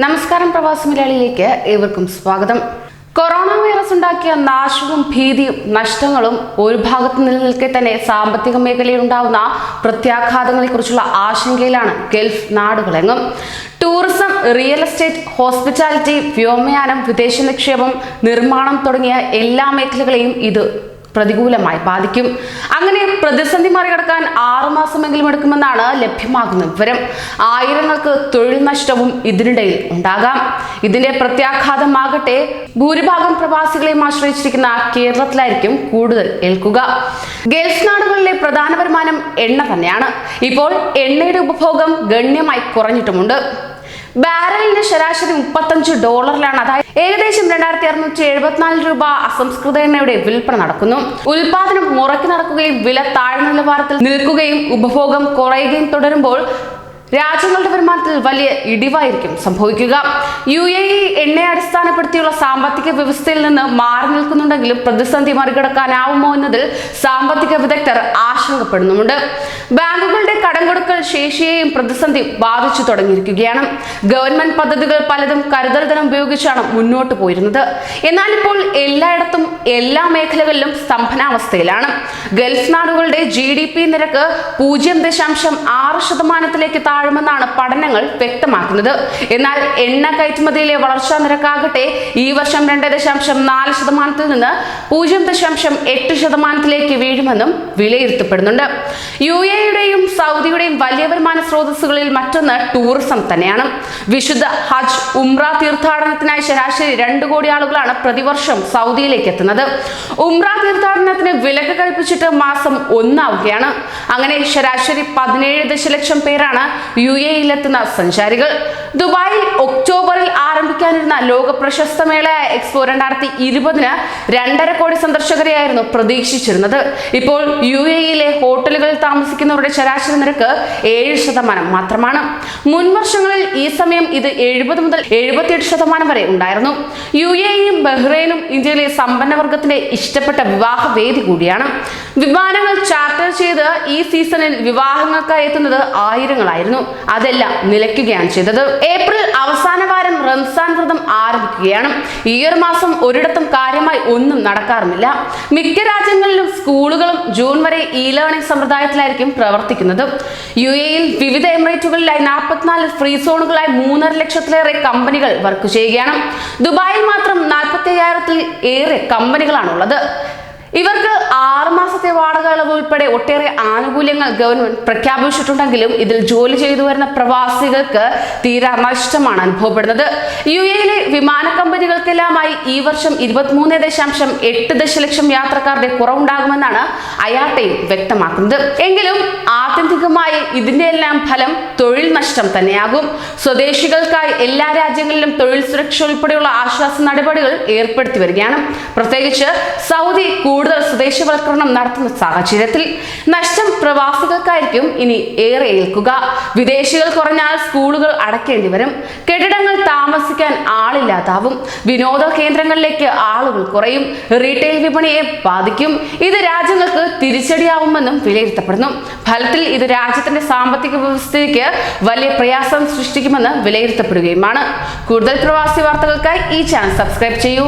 നമസ്കാരം, പ്രവാസി മലയാളിയിലേക്ക് ഏവർക്കും സ്വാഗതം. കൊറോണ വൈറസ് ഉണ്ടാക്കിയ നാശവും ഭീതിയും നഷ്ടങ്ങളും ഒരു ഭാഗത്ത് നിലനിൽക്കെ തന്നെ സാമ്പത്തിക മേഖലയിൽ ഉണ്ടാവുന്ന പ്രത്യാഘാതങ്ങളെ കുറിച്ചുള്ള ആശങ്കയിലാണ് ഗൾഫ് നാടുകളെങ്ങും. ടൂറിസം, റിയൽ എസ്റ്റേറ്റ്, ഹോസ്പിറ്റാലിറ്റി, വ്യോമയാനം, വിദേശ നിക്ഷേപം, നിർമ്മാണം തുടങ്ങിയ എല്ലാ മേഖലകളെയും ഇത് പ്രതികൂലമായി ബാധിക്കും. അങ്ങനെ പ്രതിസന്ധി മറികടക്കാൻ 6 മാസമെങ്കിലും എടുക്കുമെന്നാണ് ലഭ്യമാകുന്ന വിവരം. ആയിരങ്ങൾക്ക് തൊഴിൽ നഷ്ടവും ഇതിനിടയിൽ ഉണ്ടാകാം. ഇതിന്റെ പ്രത്യാഘാതമാകട്ടെ ഭൂരിഭാഗം പ്രവാസികളെയും ആശ്രയിച്ചിരിക്കുന്ന കേരളത്തിലായിരിക്കും കൂടുതൽ ഏൽക്കുക. ഗൾഫ് നാടുകളിലെ പ്രധാന വരുമാനം എണ്ണ തന്നെയാണ്. ഇപ്പോൾ എണ്ണയുടെ ഉപഭോഗം ഗണ്യമായി കുറഞ്ഞിട്ടുമുണ്ട്. ബാരലിന് ശരാശരി $35, അതായത് ഏകദേശം 2674 രൂപ അസംസ്കൃത എണ്ണയുടെ വിൽപ്പന നടക്കുന്നു. ഉൽപാദനം മുറയ്ക്ക് നടക്കുകയും വില താഴ്ന്ന നിലവാരത്തിൽ നിൽക്കുകയും ഉപഭോഗം കുറയുകയും തുടരുമ്പോൾ രാജ്യങ്ങളുടെ വരുമാനത്തിൽ വലിയ ഇടിവായിരിക്കും സംഭവിക്കുക. UAE എണ്ണയെ അടിസ്ഥാനപ്പെടുത്തിയുള്ള സാമ്പത്തിക വ്യവസ്ഥയിൽ നിന്ന് മാറി നിൽക്കുന്നുണ്ടെങ്കിലും പ്രതിസന്ധി മറികടക്കാനാവുമോ എന്നതിൽ സാമ്പത്തിക വിദഗ്ധർ ആശങ്കപ്പെടുന്നുമുണ്ട്. ബാങ്കുകളുടെ കടം കൊടുക്കൽ ശേഷിയെയും പ്രതിസന്ധി ബാധിച്ചു തുടങ്ങിയിരിക്കുകയാണ്. ഗവൺമെന്റ് പദ്ധതികൾ പലതും കരുതൽ ധനം ഉപയോഗിച്ചാണ് മുന്നോട്ട് പോയിരുന്നത്. എന്നാൽ ഇപ്പോൾ എല്ലായിടത്തും എല്ലാ മേഖലകളിലും സ്തംഭനാവസ്ഥയിലാണ്. ഗൾഫ് നാടുകളുടെ GDP നിരക്ക് 0.6% താഴുമെന്നാണ് പഠനങ്ങൾ വ്യക്തമാക്കുന്നത്. എന്നാൽ എണ്ണ കയറ്റുമതിയിലെ വളർച്ചാ നിരക്കാകട്ടെ ഈ വർഷം 2.4% നിന്ന് 0.8% വീഴുമെന്നും വിലയിരുത്തപ്പെടുന്നുണ്ട്. UAEയുടെയും സൗദിയുടെയും വലിയ വരുമാന സ്രോതസ്സുകളിൽ മറ്റൊന്ന് ടൂറിസം തന്നെയാണ്. വിശുദ്ധ ഹജ്ജ്, ഉംറ തീർത്ഥാടനത്തിനായി ശരാശരി 2 കോടി ആളുകളാണ് പ്രതിവർഷം സൗദിയിലേക്ക് എത്തുന്നത്. ഉംറ തീർത്ഥാടനത്തിന് വിലക്ക് കൽപ്പിച്ചിട്ട് മാസം 1 ആവുകയാണ്. അങ്ങനെ ശരാശരി 17 ദശലക്ഷം പേരാണ് UAEയിലെത്തുന്ന സഞ്ചാരികൾ. ദുബായിൽ ഒക്ടോബറിൽ ആരംഭിക്കാനിരുന്ന ലോക പ്രശസ്ത മേളയായ എക്സ്പോ 2020 2.5 കോടി സന്ദർശകരെയായിരുന്നു പ്രതീക്ഷിച്ചിരുന്നത്. ഇപ്പോൾ UAEയിലെ ഹോട്ടലുകളിൽ താമസിക്കുന്നവരുടെ ശരാശരി നിരക്ക് 7% മാത്രമാണ്. മുൻ വർഷങ്ങളിൽ ഈ സമയം ഇത് 70 മുതൽ 78% വരെ ഉണ്ടായിരുന്നു. UAEയും ബഹ്റൈനും ഇന്ത്യയിലെ സമ്പന്നവർഗത്തിന്റെ ഇഷ്ടപ്പെട്ട വിവാഹ വേദി കൂടിയാണ്. വിമാനങ്ങൾ ചാർട്ടർ ചെയ്ത് ഈ സീസണിൽ വിവാഹങ്ങൾക്കായി എത്തുന്നത് ആയിരങ്ങളായിരുന്നു. അതെല്ലാം നിലയ്ക്കുകയാണ് ചെയ്തത്. ഏപ്രിൽ അവസാന വാരം റംസാൻ വ്രതം ആരംഭിക്കുകയാണ്. ഈ ഒരു മാസം ഒരിടത്തും കാര്യമായി ഒന്നും നടക്കാറുമില്ല. മിക്ക രാജ്യങ്ങളിലും സ്കൂളുകളും ജൂൺ വരെ ലേണിംഗ് സമ്പ്രദായത്തിലായിരിക്കും പ്രവർത്തിക്കുന്നത്. UAEയിൽ വിവിധ എമിറേറ്റുകളിലായി 44 ഫ്രീ സോണുകളായി 3.5 ലക്ഷത്തിലേറെ കമ്പനികൾ വർക്ക് ചെയ്യുകയാണ്. ദുബായിൽ മാത്രം 45,000-ൽ ഏറെ കമ്പനികളാണുള്ളത്. ഇവർക്ക് 6 മാസത്തെ വാടക ഇളവ് ഉൾപ്പെടെ ഒട്ടേറെ ആനുകൂല്യങ്ങൾ ഗവൺമെന്റ് പ്രഖ്യാപിച്ചിട്ടുണ്ടെങ്കിലും ഇതിൽ ജോലി ചെയ്തു വരുന്ന പ്രവാസികൾക്ക് തീരാ നഷ്ടമാണ് അനുഭവപ്പെടുന്നത്. UAEയിലെ വിമാന കമ്പനികൾക്കെല്ലാമായി ഈ വർഷം 23.8 ദശലക്ഷം യാത്രക്കാരുടെ കുറവുണ്ടാകുമെന്നാണ് IATA വ്യക്തമാക്കുന്നത്. എങ്കിലും ആത്യന്തികമായി ഇതിന്റെ എല്ലാം ഫലം തൊഴിൽ നഷ്ടം തന്നെയാകും. സ്വദേശികൾക്കായി എല്ലാ രാജ്യങ്ങളിലും തൊഴിൽ സുരക്ഷ ഉൾപ്പെടെയുള്ള ആശ്വാസ നടപടികൾ ഏർപ്പെടുത്തി വരികയാണ്. പ്രത്യേകിച്ച് സൗദി കൂടുതൽ സ്വദേശവൽക്കരണം നടത്തുന്ന സാഹചര്യത്തിൽ നഷ്ടം പ്രവാസികൾക്കായിരിക്കും ഇനി ഏറെ ഏൽക്കുക. വിദേശികൾ കുറഞ്ഞാൽ സ്കൂളുകൾ അടയ്ക്കേണ്ടി വരും. കെട്ടിടങ്ങൾ താമസിക്കാൻ ആളില്ലാതാവും. വിനോദ കേന്ദ്രങ്ങളിലേക്ക് ആളുകൾ കുറയും. റീറ്റെയിൽ വിപണിയെ ബാധിക്കും. ഇത് രാജ്യങ്ങൾക്ക് തിരിച്ചടിയാവുമെന്നും വിലയിരുത്തപ്പെടുന്നു. ഫലത്തിൽ ഇത് രാജ്യത്തിന്റെ സാമ്പത്തിക വ്യവസ്ഥയ്ക്ക് വലിയ പ്രയാസം സൃഷ്ടിക്കുമെന്ന് വിലയിരുത്തപ്പെടുകയുമാണ്. കൂടുതൽ പ്രവാസി വാർത്തകൾക്കായി ഈ ചാനൽ സബ്സ്ക്രൈബ് ചെയ്യൂ.